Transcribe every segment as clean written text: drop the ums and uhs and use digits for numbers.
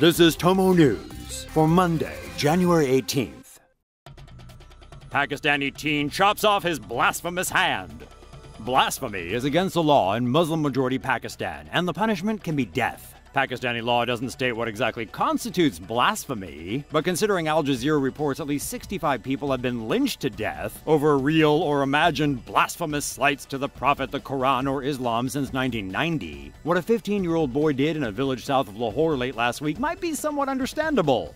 This is Tomo News for Monday, January 18th. Pakistani teen chops off his blasphemous hand. Blasphemy is against the law in Muslim-majority Pakistan, and the punishment can be death. Pakistani law doesn't state what exactly constitutes blasphemy, but considering Al Jazeera reports at least 65 people have been lynched to death over real or imagined blasphemous slights to the Prophet, the Quran, or Islam since 1990, what a 15-year-old boy did in a village south of Lahore late last week might be somewhat understandable.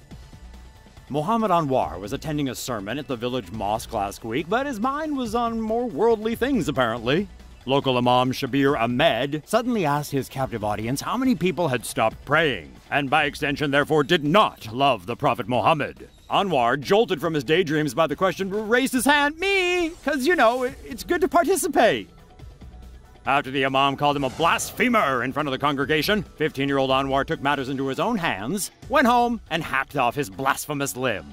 Mohammed Anwar was attending a sermon at the village mosque last week, but his mind was on more worldly things apparently. Local Imam Shabir Ahmed suddenly asked his captive audience how many people had stopped praying, and by extension therefore did not love the Prophet Muhammad. Anwar, jolted from his daydreams by the question, raised his hand, me, because, you know, it's good to participate. After the Imam called him a blasphemer in front of the congregation, 15-year-old Anwar took matters into his own hands, went home, and hacked off his blasphemous limb.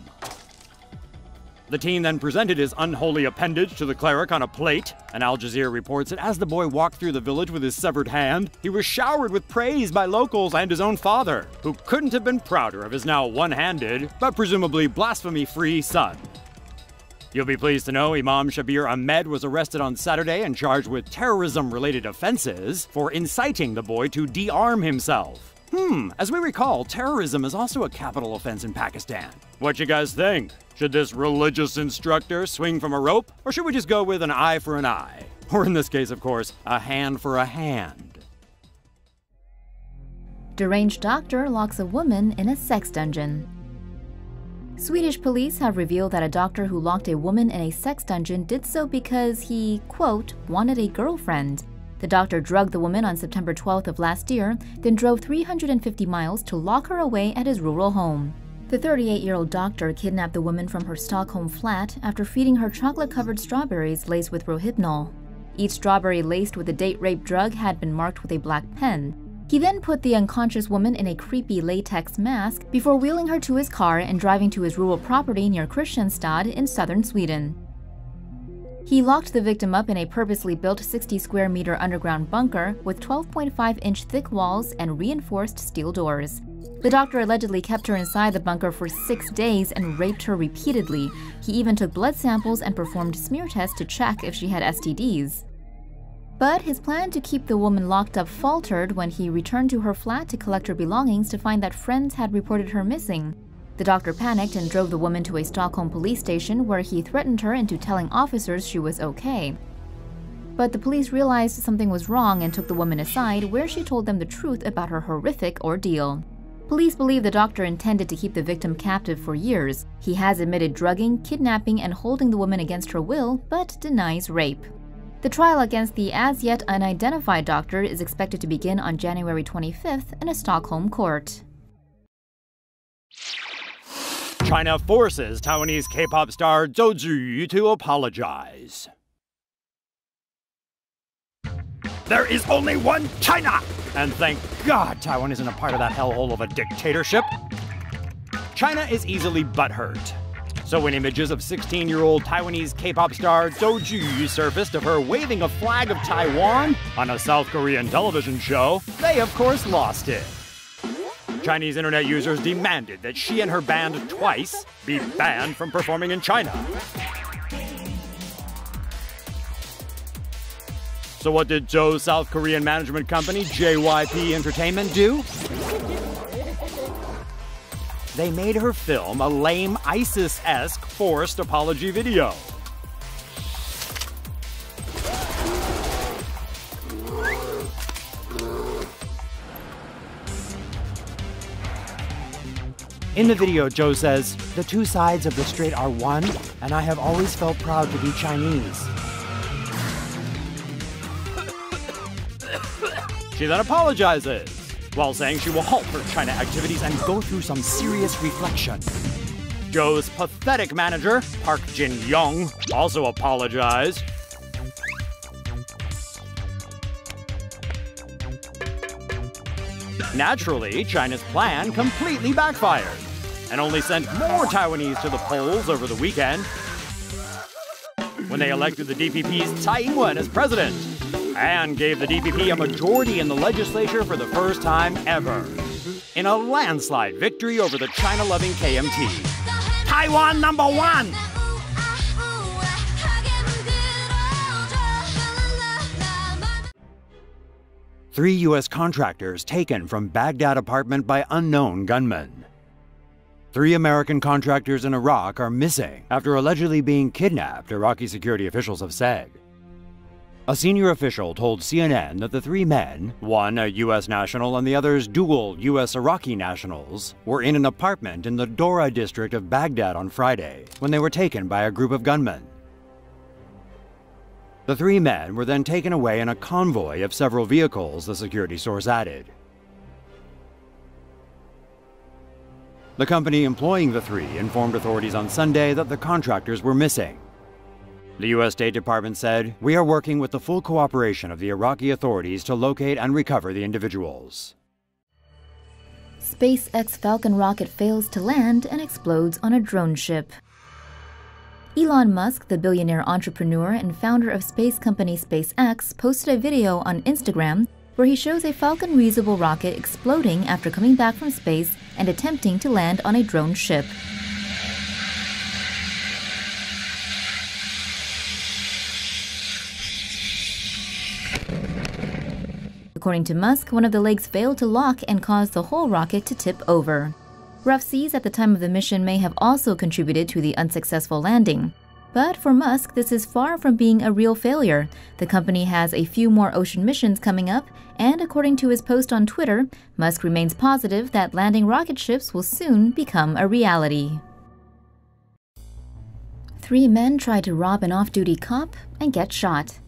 The teen then presented his unholy appendage to the cleric on a plate, and Al Jazeera reports that as the boy walked through the village with his severed hand, he was showered with praise by locals and his own father, who couldn't have been prouder of his now one-handed, but presumably blasphemy-free son. You'll be pleased to know Imam Shabir Ahmed was arrested on Saturday and charged with terrorism-related offenses for inciting the boy to de-arm himself. As we recall, terrorism is also a capital offense in Pakistan. What you guys think? Should this religious instructor swing from a rope, or should we just go with an eye for an eye? Or in this case, of course, a hand for a hand. Deranged doctor locks a woman in a sex dungeon. Swedish police have revealed that a doctor who locked a woman in a sex dungeon did so because he, quote, wanted a girlfriend. The doctor drugged the woman on September 12th of last year, then drove 350 miles to lock her away at his rural home. The 38-year-old doctor kidnapped the woman from her Stockholm flat after feeding her chocolate-covered strawberries laced with rohypnol. Each strawberry laced with the date rape drug had been marked with a black pen. He then put the unconscious woman in a creepy latex mask before wheeling her to his car and driving to his rural property near Kristianstad in southern Sweden. He locked the victim up in a purposely built 60-square-meter underground bunker with 12.5-inch thick walls and reinforced steel doors. The doctor allegedly kept her inside the bunker for 6 days and raped her repeatedly. He even took blood samples and performed smear tests to check if she had STDs. But his plan to keep the woman locked up faltered when he returned to her flat to collect her belongings to find that friends had reported her missing. The doctor panicked and drove the woman to a Stockholm police station where he threatened her into telling officers she was okay. But the police realized something was wrong and took the woman aside, where she told them the truth about her horrific ordeal. Police believe the doctor intended to keep the victim captive for years. He has admitted drugging, kidnapping, and holding the woman against her will, but denies rape. The trial against the as-yet unidentified doctor is expected to begin on January 25th in a Stockholm court. China forces Taiwanese K-pop star Zhou Ziyu to apologize. There is only one China! And thank God Taiwan isn't a part of that hellhole of a dictatorship. China is easily butthurt. So when images of 16-year-old Taiwanese K-pop star Zhou Ziyu surfaced of her waving a flag of Taiwan on a South Korean television show, they of course lost it. Chinese internet users demanded that she and her band Twice be banned from performing in China. So what did Zhou's South Korean management company, JYP Entertainment, do? They made her film a lame ISIS-esque forced apology video. In the video, Zhou says, "The two sides of the strait are one, and I have always felt proud to be Chinese." She then apologizes, while saying she will halt her China activities and go through some serious reflection. Zhou's pathetic manager, Park Jin-young, also apologized. Naturally, China's plan completely backfired and only sent more Taiwanese to the polls over the weekend when they elected the DPP's Tsai Ing-wen as president and gave the DPP a majority in the legislature for the first time ever. in a landslide victory over the China-loving KMT. Taiwan #1! Three U.S. contractors taken from Baghdad apartment by unknown gunmen. 3 American contractors in Iraq are missing after allegedly being kidnapped, Iraqi security officials have said. A senior official told CNN that the 3 men, one a U.S. national and the others dual U.S.-Iraqi nationals, were in an apartment in the Dora district of Baghdad on Friday when they were taken by a group of gunmen. The 3 men were then taken away in a convoy of several vehicles, the security source added. The company employing the 3 informed authorities on Sunday that the contractors were missing. The U.S. State Department said, "We are working with the full cooperation of the Iraqi authorities to locate and recover the individuals." SpaceX Falcon rocket fails to land and explodes on a drone ship. Elon Musk, the billionaire entrepreneur and founder of space company SpaceX, posted a video on Instagram where he shows a Falcon reusable rocket exploding after coming back from space and attempting to land on a drone ship. According to Musk, one of the legs failed to lock and caused the whole rocket to tip over. Rough seas at the time of the mission may have also contributed to the unsuccessful landing. But for Musk, this is far from being a real failure. The company has a few more ocean missions coming up, and according to his post on Twitter, Musk remains positive that landing rocket ships will soon become a reality. 3 men try to rob an off-duty cop and get shot.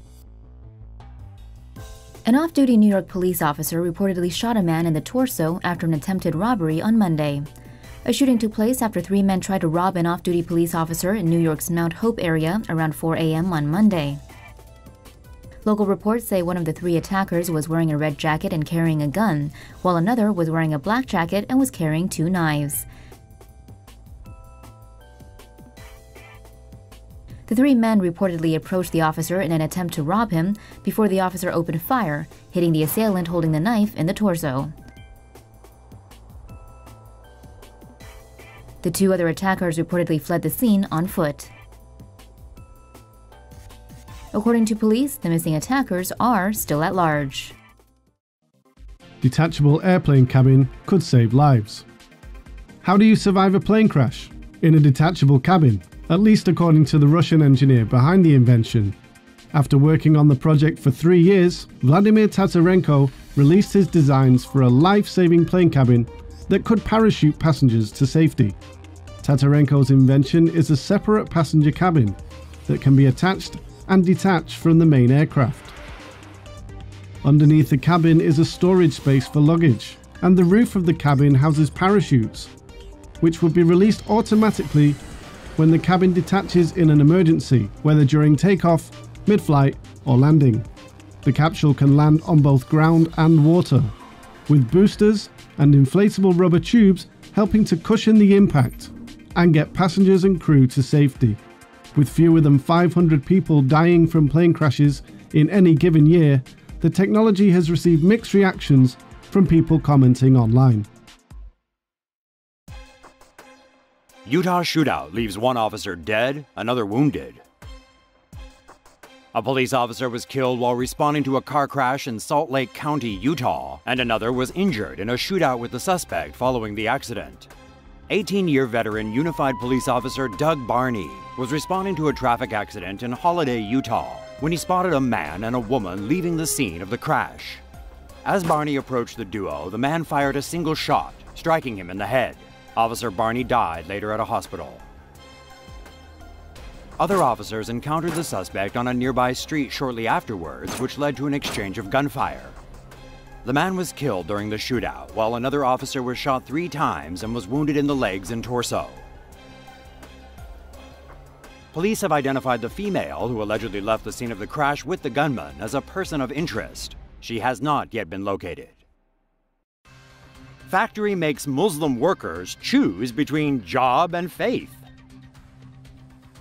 An off-duty New York police officer reportedly shot a man in the torso after an attempted robbery on Monday. A shooting took place after 3 men tried to rob an off-duty police officer in New York's Mount Hope area around 4 a.m. on Monday. Local reports say one of the 3 attackers was wearing a red jacket and carrying a gun, while another was wearing a black jacket and was carrying 2 knives. The 3 men reportedly approached the officer in an attempt to rob him before the officer opened fire, hitting the assailant holding the knife in the torso. The 2 other attackers reportedly fled the scene on foot. According to police, the missing attackers are still at large. Detachable airplane cabin could save lives. How do you survive a plane crash? In a detachable cabin, at least according to the Russian engineer behind the invention. After working on the project for 3 years, Vladimir Tatarenko released his designs for a life-saving plane cabin that could parachute passengers to safety. Tatarenko's invention is a separate passenger cabin that can be attached and detached from the main aircraft. Underneath the cabin is a storage space for luggage, and the roof of the cabin houses parachutes, which would be released automatically when the cabin detaches in an emergency, whether during takeoff, mid-flight, or landing. The capsule can land on both ground and water, with boosters and inflatable rubber tubes helping to cushion the impact and get passengers and crew to safety. With fewer than 500 people dying from plane crashes in any given year, the technology has received mixed reactions from people commenting online. Utah shootout leaves 1 officer dead, another wounded. A police officer was killed while responding to a car crash in Salt Lake County, Utah, and another was injured in a shootout with the suspect following the accident. 18-year veteran Unified Police Officer Doug Barney was responding to a traffic accident in Holiday, Utah, when he spotted a man and a woman leaving the scene of the crash. As Barney approached the duo, the man fired a single shot, striking him in the head. Officer Barney died later at a hospital. Other officers encountered the suspect on a nearby street shortly afterwards, which led to an exchange of gunfire. The man was killed during the shootout, while another officer was shot 3 times and was wounded in the legs and torso. Police have identified the female who allegedly left the scene of the crash with the gunman as a person of interest. She has not yet been located. Factory makes Muslim workers choose between job and faith.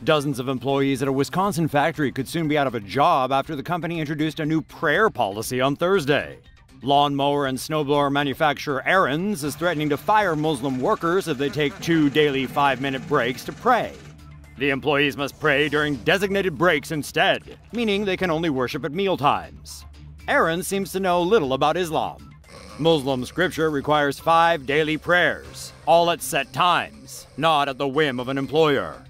Dozens of employees at a Wisconsin factory could soon be out of a job after the company introduced a new prayer policy on Thursday. Lawnmower and snowblower manufacturer Aaron's is threatening to fire Muslim workers if they take 2 daily 5-minute breaks to pray. The employees must pray during designated breaks instead, meaning they can only worship at mealtimes. Aaron seems to know little about Islam. Muslim scripture requires 5 daily prayers, all at set times, not at the whim of an employer.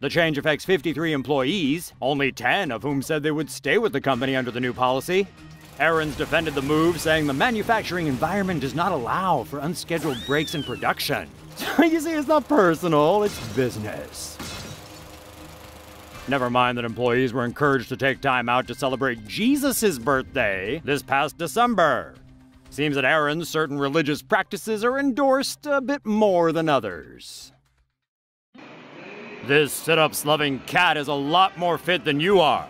The change affects 53 employees, only 10 of whom said they would stay with the company under the new policy. Aaron's defended the move, saying the manufacturing environment does not allow for unscheduled breaks in production. You see, it's not personal, it's business. Never mind that employees were encouraged to take time out to celebrate Jesus' birthday this past December. Seems that Aaron's certain religious practices are endorsed a bit more than others. This sit-ups loving cat is a lot more fit than you are.